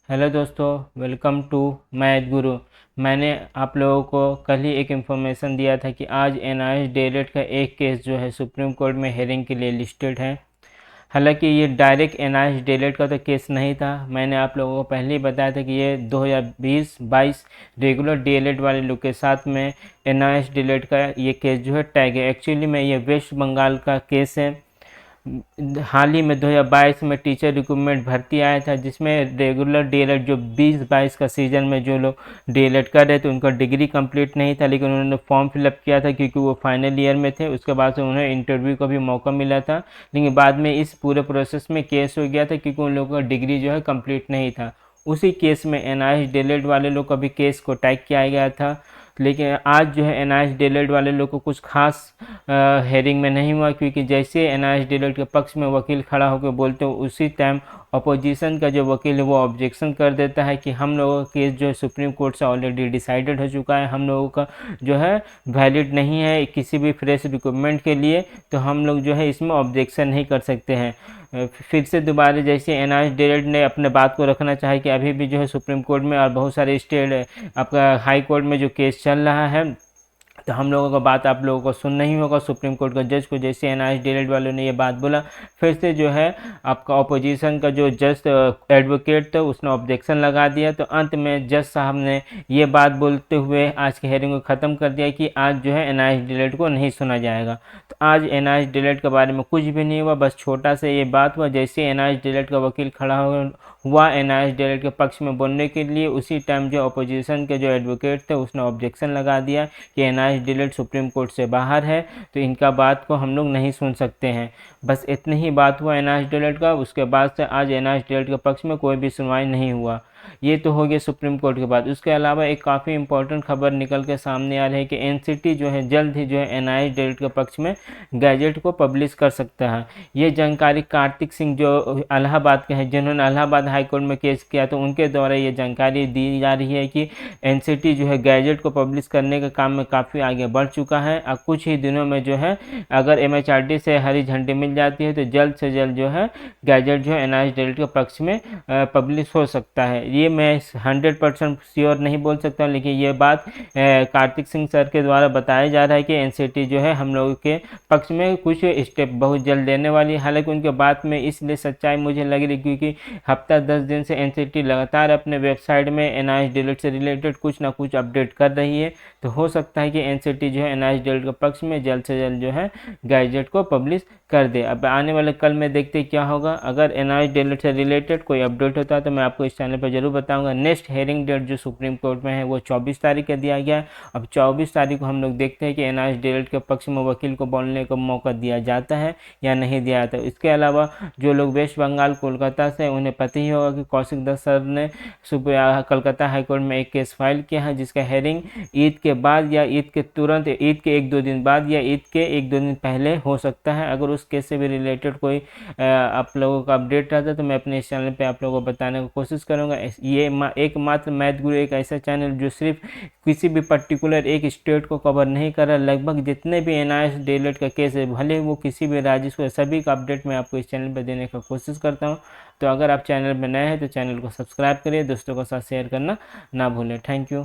Hello दोस्तों, welcome to math गुरु। मैंने आप लोगों को कल ही एक इन्फॉर्मेशन दिया था कि आज एनआईएस डीएलएड का एक केस जो है सुप्रीम कोर्ट में हेयरिंग के लिए लिस्टेड है। हालांकि ये डायरेक्ट एनआईएस डीएलएड का तो केस नहीं था। मैंने आप लोगों को पहले ही बताया था कि ये 2020-22 रेगुलर डीएलएड वाले लोग के साथ में एनआईएस डीएलएड का ये केस जो है टैग है। एक्चुअली में ये वेस्ट बंगाल का केस है। हाल ही में 2022 में टीचर रिक्रूटमेंट भर्ती आया था, जिसमें रेगुलर डीएलएड जो 20-22 का सीजन में जो लोग डीएलएड कर रहे थे उनका डिग्री कंप्लीट नहीं था, लेकिन उन्होंने फॉर्म फिलअप किया था क्योंकि वो फाइनल ईयर में थे। उसके बाद से उन्हें इंटरव्यू का भी मौका मिला था, लेकिन बाद में इस पूरे प्रोसेस में केस हो गया था क्योंकि उन लोगों का डिग्री जो है कंप्लीट नहीं था। उसी केस में एनआईएस डीएलएड वाले लोग का भी केस को टैग किया गया था। लेकिन आज जो है एनआईएस डीएलएड वाले लोग को कुछ खास हेयरिंग में नहीं हुआ, क्योंकि जैसे एनआईएस डीएलएड के पक्ष में वकील खड़ा होकर बोलते हो उसी टाइम अपोजिशन का जो वकील है वो ऑब्जेक्शन कर देता है कि हम लोगों का केस जो है सुप्रीम कोर्ट से ऑलरेडी डिसाइडेड हो चुका है, हम लोगों का जो है वैलिड नहीं है किसी भी फ्रेश रिक्रूटमेंट के लिए, तो हम लोग जो है इसमें ऑब्जेक्शन नहीं कर सकते हैं। फिर से दोबारा जैसे एनआईएस डीएलएड ने अपने बात को रखना चाहे कि अभी भी जो है सुप्रीम कोर्ट में और बहुत सारे स्टेट आपका हाई कोर्ट में जो केस चल रहा है, तो हम लोगों का बात आप लोगों को सुनना ही होगा। सुप्रीम कोर्ट का जज को जैसे एनआईएस डीएलएड वालों ने ये बात बोला, फिर से जो है आपका ऑपोजिशन का जो जज एडवोकेट था उसने ऑब्जेक्शन लगा दिया। तो अंत में जज साहब ने ये बात बोलते हुए आज की हेयरिंग को ख़त्म कर दिया कि आज जो है एनआईएस डीएलएड को नहीं सुना जाएगा। तो आज एनआईएस डीएलएड के बारे में कुछ भी नहीं हुआ, बस छोटा सा ये बात हुआ। जैसे एनआईएस डीएलएड का वकील खड़ा हुआ एनआईएस डीएलएड के पक्ष में बोलने के लिए, उसी टाइम जो अपोजिशन के जो एडवोकेट थे उसने ऑब्जेक्शन लगा दिया कि एनआईएस डीएलएड सुप्रीम कोर्ट से बाहर है, तो इनका बात को हम लोग नहीं सुन सकते हैं। बस इतनी ही बात हुआ एनआईएस डीएलएड का। उसके बाद से आज एनआईएस डीएलएड के पक्ष में कोई भी सुनवाई नहीं हुआ। ये तो हो गया सुप्रीम कोर्ट के बाद। उसके अलावा एक काफ़ी इंपॉर्टेंट खबर निकल के सामने आ रही है कि एनसीटी जो है जल्द ही जो है एनआईएस डीएलएड के पक्ष में गैजेट को पब्लिश कर सकता है। ये जानकारी कार्तिक सिंह जो इलाहाबाद के हैं, जिन्होंने इलाहाबाद हाई कोर्ट में केस किया, तो उनके द्वारा ये जानकारी दी जा रही है कि एनसीटी जो है गैजेट को पब्लिश करने के काम में काफ़ी आगे बढ़ चुका है। अब कुछ ही दिनों में जो है अगर एमएचआरडी से हरी झंडी मिल जाती है तो जल्द से जल्द जो है गैजेट जो है एनआईएस डीएलएड के पक्ष में पब्लिश हो सकता है। ये मैं 100% श्योर नहीं बोल सकता, लेकिन ये बात कार्तिक सिंह सर के द्वारा बताया जा रहा है कि एनसीटी जो है हम लोगों के पक्ष में कुछ स्टेप बहुत जल्द लेने वाली है। हालांकि उनके बात में इसलिए सच्चाई मुझे लग रही क्योंकि हफ्ता 10 दिन से एनसीटी लगातार अपने वेबसाइट में एनआईएस डीएलएड से रिलेटेड कुछ ना कुछ अपडेट कर रही है। तो हो सकता है कि एनसीटी जो है एनआईएस डीएलएड के पक्ष में जल्द से जल्द जो है गैजेट को पब्लिश कर दे। अब आने वाले कल में देखते क्या होगा। अगर एनआईएस डीएलएड से रिलेटेड कोई अपडेट होता है तो मैं आपको इस चैनल पर जरूर बताऊंगा। नेक्स्ट हेयरिंग डेट जो सुप्रीम कोर्ट में है वो 24 तारीख का दिया गया है। अब 24 तारीख को हम लोग देखते हैं कि एनआईएस डीएलएड के पक्ष में वकील को बोलने का मौका दिया जाता है या नहीं दिया जाता है। इसके अलावा जो लोग वेस्ट बंगाल कोलकाता से, उन्हें पता ही होगा कि कौशिक दत्त सर ने कलकत्ता हाईकोर्ट में एक केस फाइल किया है, जिसका हेयरिंग ईद के बाद या ईद के तुरंत, ईद के 1-2 दिन बाद या ईद के 1-2 दिन पहले हो सकता है। अगर उस केस से भी रिलेटेड कोई आप लोगों का अपडेट रहता है तो मैं अपने इस चैनल पे आप लोगों को बताने की कोशिश करूंगा। ये एकमात्र मैथ गुरु एक ऐसा चैनल जो सिर्फ किसी भी पर्टिकुलर एक स्टेट को कवर नहीं कर रहा। लगभग जितने भी एनआईएस डीएलएड का केस है, भले वो किसी भी राज्य को, सभी का अपडेट मैं आपको इस चैनल पर देने का कोशिश करता हूँ। तो अगर आप चैनल पर नए हैं तो चैनल को सब्सक्राइब करिए, दोस्तों के साथ शेयर करना ना भूलें। Thank you.